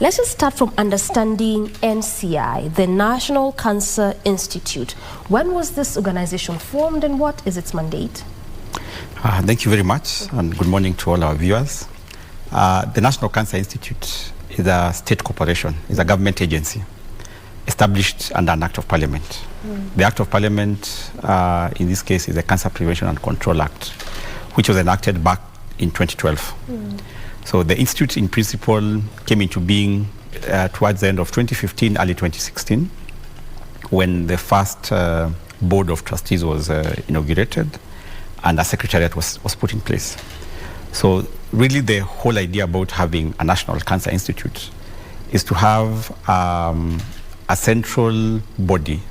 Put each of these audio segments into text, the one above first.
Let's just start from understanding NCI, the National Cancer Institute. When was this organization formed and what is its mandate? Thank you very much, and good morning to all our viewers. The National Cancer Institute is a state corporation, is a government agency established under an Act of Parliament. The Act of Parliament, in this case, is the Cancer Prevention and Control Act, which was enacted back in 2012. So the institute, in principle, came into being towards the end of 2015, early 2016, when the first board of trustees was inaugurated and a secretariat was put in place. So really the whole idea about having a National Cancer Institute is to have a central body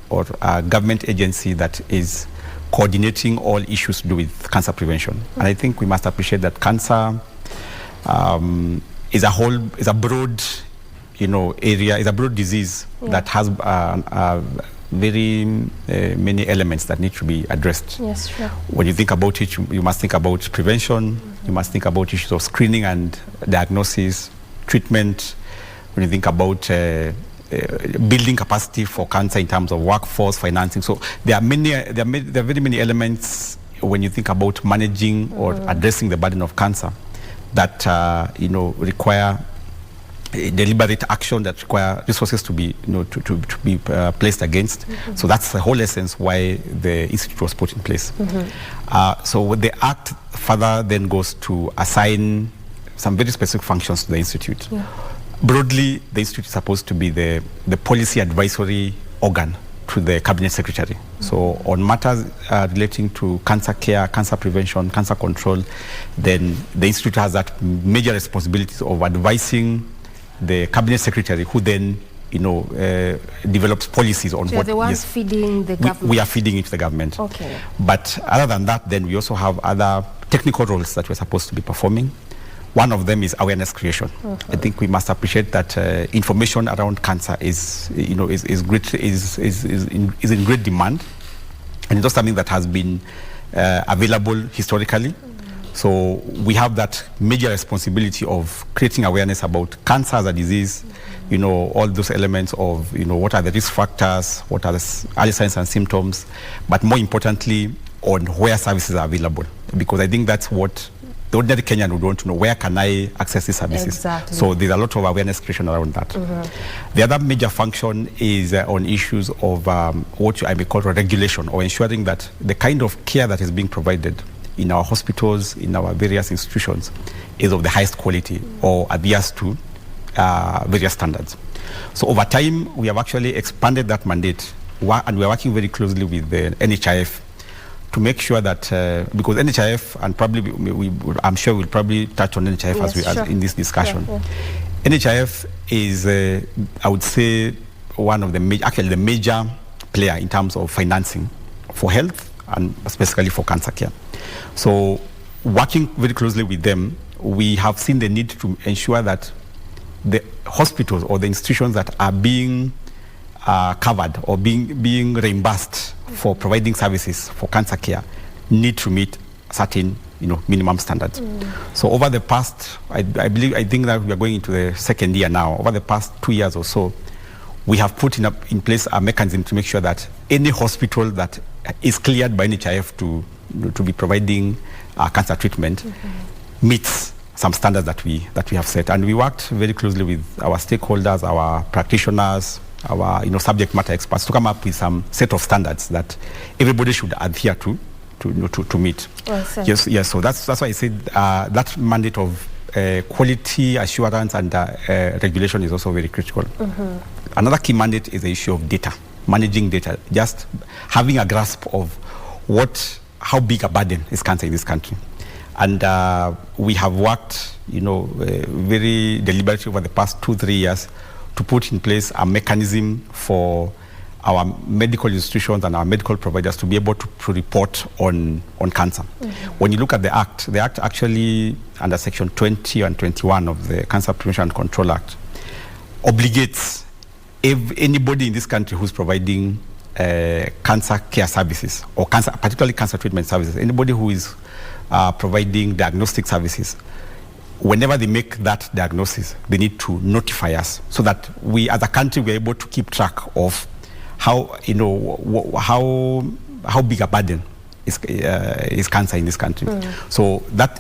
or a government agency that is coordinating all issues to do with cancer prevention. And I think we must appreciate that cancer is a broad, area, is a broad disease that has very many elements that need to be addressed. Yes, sure. When you think about it, you must think about prevention, you must think about issues of screening and diagnosis, treatment. When you think about building capacity for cancer in terms of workforce, financing. So there are very many elements when you think about managing or addressing the burden of cancer that require deliberate action, that require resources to be placed against. So that's the whole essence why the institute was put in place. So what the act further then goes to assign some very specific functions to the institute. Broadly, the institute is supposed to be the policy advisory organ to the cabinet secretary. So on matters relating to cancer care, cancer prevention, cancer control, then the institute has that major responsibility of advising the cabinet secretary, who then develops policies on what. The ones feeding the government. We are feeding it to the government. Okay. But other than that, then we also have other technical roles that we're supposed to be performing. One of them is awareness creation. I think we must appreciate that information around cancer is in great demand, and it's not something that has been available historically. So we have that major responsibility of creating awareness about cancer as a disease, all those elements of, what are the risk factors, what are the early signs and symptoms, but more importantly, on where services are available. Because I think that's what the ordinary Kenyan would want to know: where can I access these services? Exactly. So there's a lot of awareness creation around that. The other major function is on issues of what I may call regulation, or ensuring that the kind of care that is being provided in our hospitals, in our various institutions, is of the highest quality or adheres to various standards. So over time, we have actually expanded that mandate, and we are working very closely with the NHIF to make sure that, because NHIF, and probably I'm sure we'll probably touch on NHIF as in this discussion. NHIF is, I would say, one of the the major player in terms of financing for health and specifically for cancer care. So working very closely with them, we have seen the need to ensure that the hospitals or the institutions that are being covered or being reimbursed for providing services for cancer care need to meet certain minimum standards. So over the past, I think that we are going into the second year now. Over the past 2 years or so, we have put in place a mechanism to make sure that any hospital that is cleared by NHIF to be providing cancer treatment meets some standards that we have set. And we worked very closely with our stakeholders, our practitioners, our subject matter experts to come up with some set of standards that everybody should adhere to meet. Yes. So that's why I said that mandate of quality assurance and regulation is also very critical. Another key mandate is the issue of data, managing data, just having a grasp of how big a burden is cancer in this country. And we have worked, very deliberately over the past 2-3 years to put in place a mechanism for our medical institutions and our medical providers to be able to report on cancer. When you look at the Act actually, under Section 20 and 21 of the Cancer Prevention and Control Act, obligates anybody in this country who's providing cancer care services, or particularly cancer treatment services, anybody who is providing diagnostic services, whenever they make that diagnosis, they need to notify us so that we, as a country, we're able to keep track of how, you know, how big a burden is cancer in this country. So that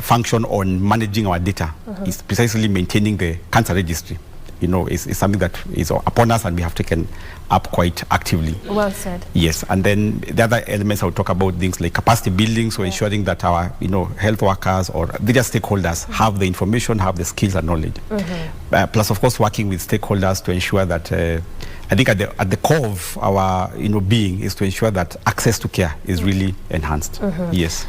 function on managing our data is precisely maintaining the cancer registry. You know, is something that is upon us, and we have taken up quite actively. Well said. Yes, and then the other elements I will talk about, things like capacity building, so ensuring that our, you know, health workers or data stakeholders have the information, have the skills and knowledge. Plus, of course, working with stakeholders to ensure that I think at the core of our, you know, being is to ensure that access to care is really enhanced. Yes.